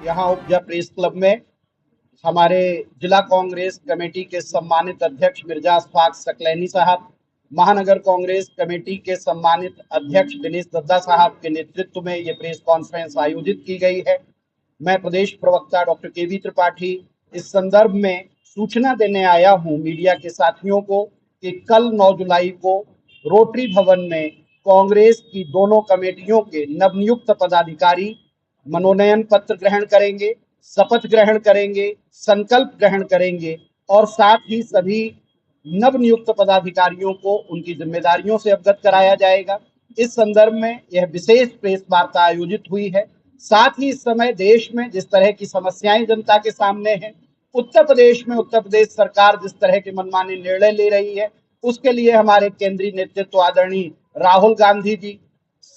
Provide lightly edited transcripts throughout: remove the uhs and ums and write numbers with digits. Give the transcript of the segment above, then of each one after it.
यहाँ उपजा press club में हमारे जिला कांग्रेस कमेटी के सम्मानित अध्यक्ष मिर्जा अशफाक सकलैनी साहब, महानगर कांग्रेस कमेटी के सम्मानित अध्यक्ष दिनेश दद्दा साहब के नेतृत्व में ये प्रेस कॉन्फ्रेंस आयोजित की गई है। मैं प्रदेश प्रवक्ता डॉक्टर केवी त्रिपाठी इस संदर्भ में सूचना देने आया हूं मीडिया के साथियों को कि कल 9 जुलाई को रोटरी भवन में कांग्रेस की दोनों कमेटियों के नवनियुक्त पदाधिकारी मनोनयन पत्र ग्रहण करेंगे, शपथ ग्रहण करेंगे, संकल्प ग्रहण करेंगे और साथ ही सभी नवनियुक्त पदाधिकारियों को उनकी जिम्मेदारियों से अवगत कराया जाएगा। इस संदर्भ में यह विशेष प्रेस वार्ता आयोजित हुई है। साथ ही इस समय देश में जिस तरह की समस्याएं जनता के सामने हैं, उत्तर प्रदेश में उत्तर प्रदेश सरकार जिस तरह के मनमाने निर्णय ले रही है, उसके लिए हमारे केंद्रीय नेतृत्व आदरणीय राहुल गांधी जी,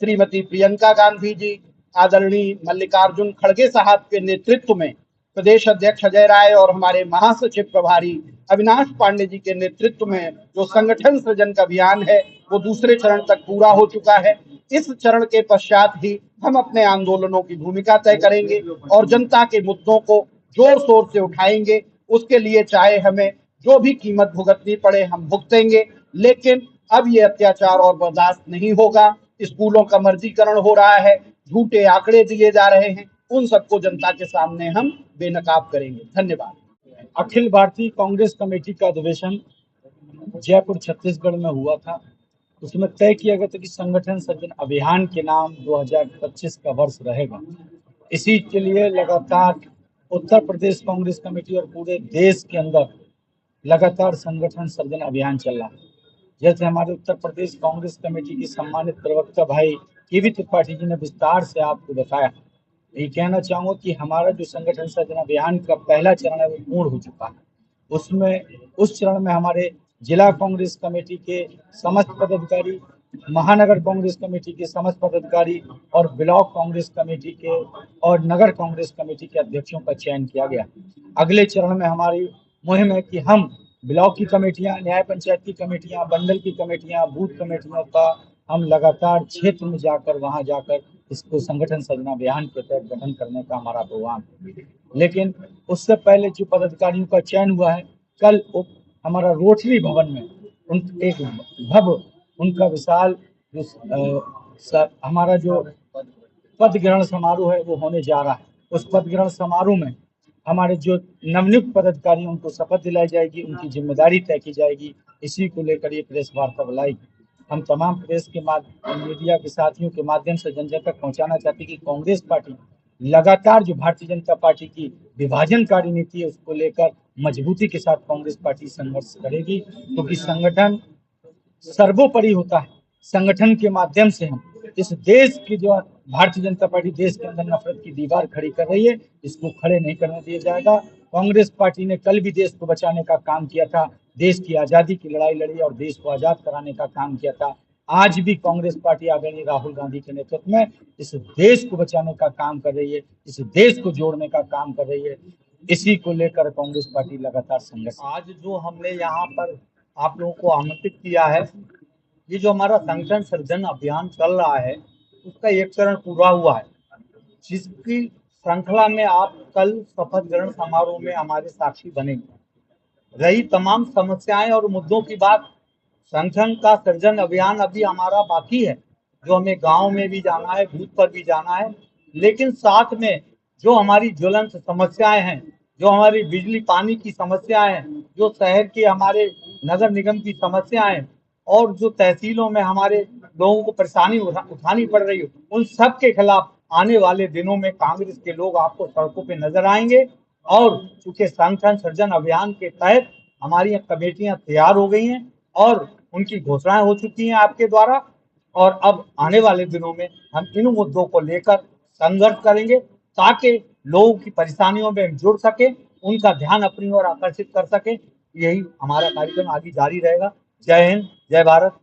श्रीमती प्रियंका गांधी जी, आदरणीय मल्लिकार्जुन खड़गे साहब के नेतृत्व में प्रदेश अध्यक्ष अजय राय और हमारे महासचिव प्रभारी अविनाश पांडे जी के नेतृत्व में जो संगठन सृजन का अभियान है वो दूसरे चरण तक पूरा हो चुका है। इस चरण के पश्चात ही हम अपने आंदोलनों की भूमिका तय करेंगे और जनता के मुद्दों को जोर शोर से उठाएंगे। उसके लिए चाहे हमें जो भी कीमत भुगतनी पड़े हम भुगतेंगे, लेकिन अब ये अत्याचार और बर्दाश्त नहीं होगा। स्कूलों का मर्जीकरण हो रहा है, झूठे आंकड़े दिए जा रहे हैं, उन सबको जनता के सामने हम बेनकाब करेंगे। धन्यवाद। अखिल भारतीय कांग्रेस कमेटी का अधिवेशन जयपुर छत्तीसगढ़ में हुआ था। उसमें तय किया गया था कि संगठन सृजन अभियान के नाम 2025 का वर्ष रहेगा। इसी के लिए लगातार उत्तर प्रदेश कांग्रेस कमेटी और पूरे देश के अंदर लगातार संगठन सृजन अभियान चल रहा है। जैसे हमारे उत्तर प्रदेश कांग्रेस कमेटी की सम्मानित प्रवक्ता भाई केवी त्रिपाठी जी ने विस्तार से आपको बताया। ये कहना चाहूंगा कि हमारा जो संगठन सृजन अभियान का पहला चरण है वो पूर्ण हो चुका है। उस चरण में हमारे जिला कांग्रेस कमेटी के समस्त पदाधिकारी, महानगर कांग्रेस कमेटी के समस्त पदाधिकारी और ब्लॉक कांग्रेस कमेटी के और नगर कांग्रेस कमेटी के अध्यक्षों का चयन किया गया। अगले चरण में हमारी मुहिम है कि हम ब्लॉक की कमेटियां, न्याय पंचायत की कमेटियां, मंडल की कमेटियां, बूथ कमेटियों का हम लगातार क्षेत्र में जाकर वहां जाकर इसको संगठन सृजन अभियान के तहत गठन करने का हमारा प्रोग्राम है। लेकिन उससे पहले जो पदाधिकारियों का चयन हुआ है, कल हमारा रोटरी भवन में एक भव्य उनका विशाल हमारा जो पद ग्रहण समारोह है वो होने जा रहा है। उस पद ग्रहण समारोह में हमारे जो नवनियुक्त पदाधिकारी उनको शपथ दिलाई जाएगी, उनकी जिम्मेदारी तय की जाएगी। इसी को लेकर ये प्रेस वार्ता बुलाई। हम तमाम प्रेस के मीडिया के साथियों के माध्यम से जन जन तक पहुंचाना चाहते हैं कि कांग्रेस पार्टी लगातार जो भारतीय जनता पार्टी की विभाजनकारी नीति है उसको लेकर मजबूती के साथ कांग्रेस पार्टी संघर्ष करेगी, क्योंकि संगठन सर्वोपरि होता है। संगठन के माध्यम से हम इस देश की जो भारतीय जनता पार्टी देश के अंदर नफरत की दीवार खड़ी कर रही है, इसको खड़े नहीं करने दिया जाएगा। कांग्रेस पार्टी ने कल भी देश को बचाने का काम किया था, देश की आजादी की लड़ाई लड़ी और देश को आजाद कराने का काम किया था। आज भी कांग्रेस पार्टी आदरणीय राहुल गांधी के नेतृत्व में इस देश को बचाने का काम कर रही है, इस देश को जोड़ने का काम कर रही है। इसी को लेकर कांग्रेस पार्टी लगातार संघर्ष। आज जो हमने यहाँ पर आप लोगों को आमंत्रित किया है, ये जो हमारा संगठन सृजन अभियान चल रहा है उसका एक चरण पूरा हुआ है, जिसकी श्रृंखला में आप कल शपथ ग्रहण समारोह में हमारे साक्षी बनेंगे। रही तमाम समस्याएं और मुद्दों की बात, संगठन का सृजन अभियान अभी हमारा बाकी है, जो हमें गांव में भी जाना है, बूथ पर भी जाना है। लेकिन साथ में जो हमारी ज्वलंत समस्याएं हैं, जो हमारी बिजली पानी की समस्याएं हैं, जो शहर के हमारे नगर निगम की समस्याएं हैं और जो तहसीलों में हमारे लोगों को परेशानी उठानी पड़ रही है, उन सब के खिलाफ आने वाले दिनों में कांग्रेस के लोग आपको सड़कों पे नजर आएंगे। और चूंकि संगठन सृजन अभियान के तहत हमारी कमेटियां तैयार हो गई हैं और उनकी घोषणाएं हो चुकी हैं आपके द्वारा, और अब आने वाले दिनों में हम इन मुद्दों को लेकर संघर्ष करेंगे ताकि लोगों की परेशानियों में हम जुड़ सके, उनका ध्यान अपनी ओर आकर्षित कर सके। यही हमारा कार्यक्रम आगे जारी रहेगा। जय हिंद, जय भारत।